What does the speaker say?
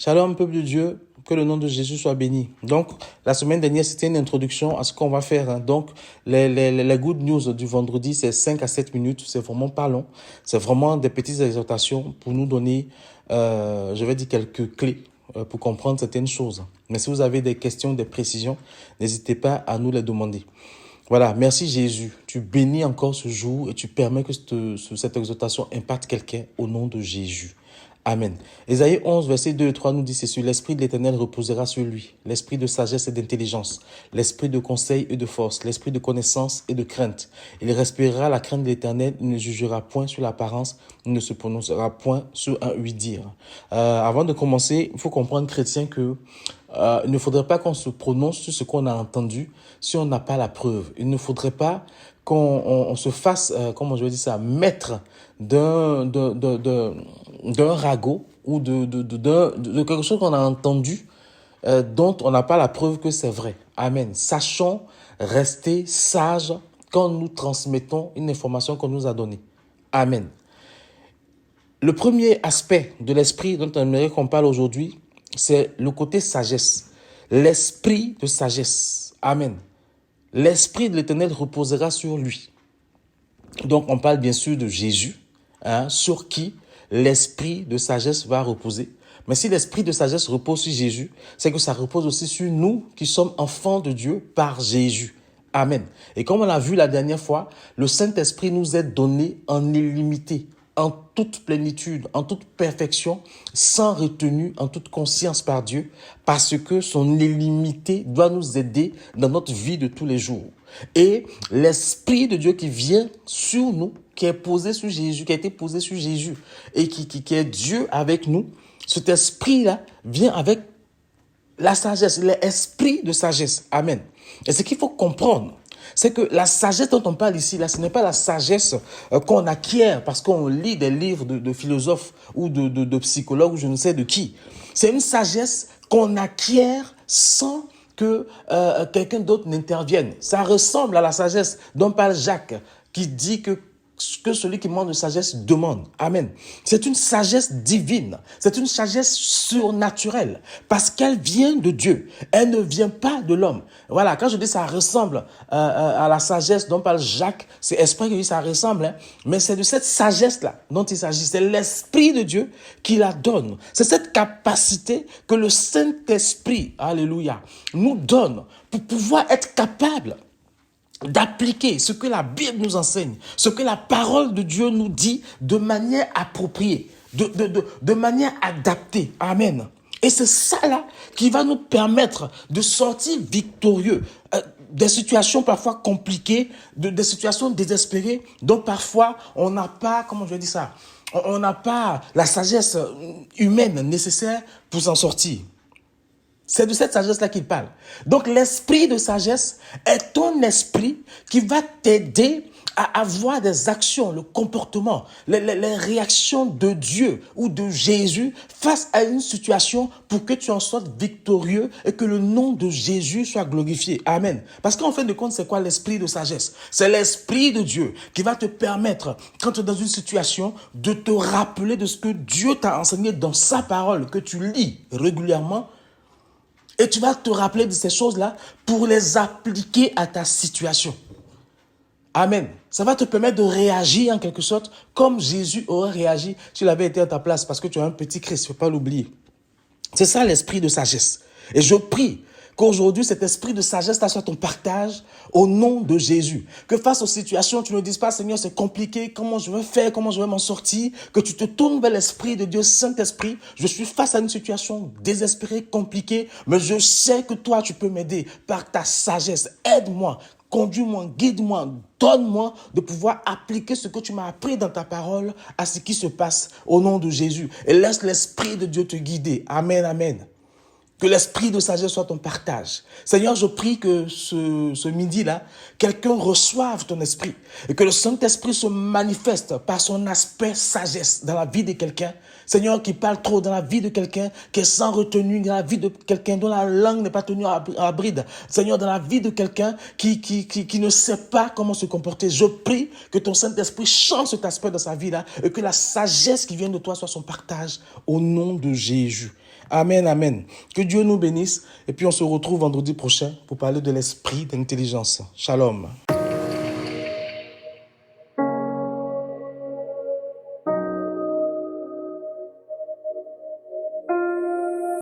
Shalom, peuple de Dieu, que le nom de Jésus soit béni. Donc, la semaine dernière, c'était une introduction à ce qu'on va faire. Donc, les good news du vendredi, c'est 5 à 7 minutes. C'est vraiment pas long. C'est vraiment des petites exhortations pour nous donner, je vais dire, quelques clés pour comprendre certaines choses. Mais si vous avez des questions, des précisions, n'hésitez pas à nous les demander. Voilà, merci Jésus. Tu bénis encore ce jour et tu permets que cette exhortation impacte quelqu'un au nom de Jésus. Amen. Ésaïe 11, verset 2 et 3 nous dit ceci: l'esprit de l'Éternel reposera sur lui, l'esprit de sagesse et d'intelligence, l'esprit de conseil et de force, l'esprit de connaissance et de crainte. Il respirera la crainte de l'Éternel, il ne jugera point sur l'apparence, il ne se prononcera point sur un oui-dire. Avant de commencer, il faut comprendre, chrétien, que il ne faudrait pas qu'on se prononce sur ce qu'on a entendu si on n'a pas la preuve. Il ne faudrait pas qu'on se fasse, comment je vais dire ça, maître d'un ragot ou de quelque chose qu'on a entendu dont on n'a pas la preuve que c'est vrai. Amen. Sachons rester sages quand nous transmettons une information qu'on nous a donnée. Amen. Le premier aspect de l'esprit dont on aimerait qu'on parle aujourd'hui, c'est le côté sagesse. L'esprit de sagesse. Amen. L'esprit de l'Éternel reposera sur lui. Donc, on parle bien sûr de Jésus, sur qui l'esprit de sagesse va reposer. Mais si l'esprit de sagesse repose sur Jésus, c'est que ça repose aussi sur nous qui sommes enfants de Dieu par Jésus. Amen. Et comme on l'a vu la dernière fois, le Saint-Esprit nous est donné en illimité, en toute plénitude, en toute perfection, sans retenue, en toute conscience par Dieu, parce que son illimité doit nous aider dans notre vie de tous les jours. Et l'Esprit de Dieu qui vient sur nous, qui est posé sur Jésus, qui a été posé sur Jésus, et qui est Dieu avec nous, cet esprit-là vient avec la sagesse, l'esprit de sagesse. Amen. Et ce qu'il faut comprendre, c'est que la sagesse dont on parle ici, là, ce n'est pas la sagesse qu'on acquiert parce qu'on lit des livres de philosophes ou de psychologues ou je ne sais de qui. C'est une sagesse qu'on acquiert sans que quelqu'un d'autre n'intervienne. Ça ressemble à la sagesse dont parle Jacques, qui dit que celui qui demande de sagesse demande. Amen. C'est une sagesse divine. C'est une sagesse surnaturelle. Parce qu'elle vient de Dieu. Elle ne vient pas de l'homme. Voilà, quand je dis ça ressemble à la sagesse dont parle Jacques, c'est exprès que je dis ça ressemble. Mais c'est de cette sagesse-là dont il s'agit. C'est l'Esprit de Dieu qui la donne. C'est cette capacité que le Saint-Esprit, alléluia, nous donne pour pouvoir être capable d'appliquer ce que la Bible nous enseigne, ce que la parole de Dieu nous dit de manière appropriée, de manière adaptée. Amen. Et c'est ça là qui va nous permettre de sortir victorieux des situations parfois compliquées, des situations désespérées, dont parfois on n'a pas, comment je vais dire ça, on n'a pas la sagesse humaine nécessaire pour s'en sortir. C'est de cette sagesse-là qu'il parle. Donc, l'esprit de sagesse est ton esprit qui va t'aider à avoir des actions, le comportement, les réactions de Dieu ou de Jésus face à une situation pour que tu en sortes victorieux et que le nom de Jésus soit glorifié. Amen. Parce qu'en fin de compte, c'est quoi l'esprit de sagesse? C'est l'esprit de Dieu qui va te permettre, quand tu es dans une situation, de te rappeler de ce que Dieu t'a enseigné dans sa parole, que tu lis régulièrement. Et tu vas te rappeler de ces choses-là pour les appliquer à ta situation. Amen. Ça va te permettre de réagir en quelque sorte comme Jésus aurait réagi s'il avait été à ta place parce que tu as un petit Christ, il ne faut pas l'oublier. C'est ça l'esprit de sagesse. Et je prie qu'aujourd'hui, cet esprit de sagesse soit ton partage au nom de Jésus. Que face aux situations, tu ne dises pas, Seigneur, c'est compliqué, comment je vais faire, comment je vais m'en sortir. Que tu te tournes vers l'esprit de Dieu, Saint-Esprit. Je suis face à une situation désespérée, compliquée, mais je sais que toi, tu peux m'aider par ta sagesse. Aide-moi, conduis-moi, guide-moi, donne-moi de pouvoir appliquer ce que tu m'as appris dans ta parole à ce qui se passe au nom de Jésus. Et laisse l'esprit de Dieu te guider. Amen, amen. Que l'esprit de sagesse soit ton partage. Seigneur, je prie que ce midi-là, quelqu'un reçoive ton esprit et que le Saint-Esprit se manifeste par son aspect sagesse dans la vie de quelqu'un. Seigneur, qui parle trop dans la vie de quelqu'un, qui est sans retenue dans la vie de quelqu'un, dont la langue n'est pas tenue à bride. Seigneur, dans la vie de quelqu'un qui ne sait pas comment se comporter. Je prie que ton Saint-Esprit change cet aspect dans sa vie-là et que la sagesse qui vient de toi soit son partage au nom de Jésus. Amen, amen. Que Dieu nous bénisse et puis on se retrouve vendredi prochain pour parler de l'esprit d'intelligence. Shalom.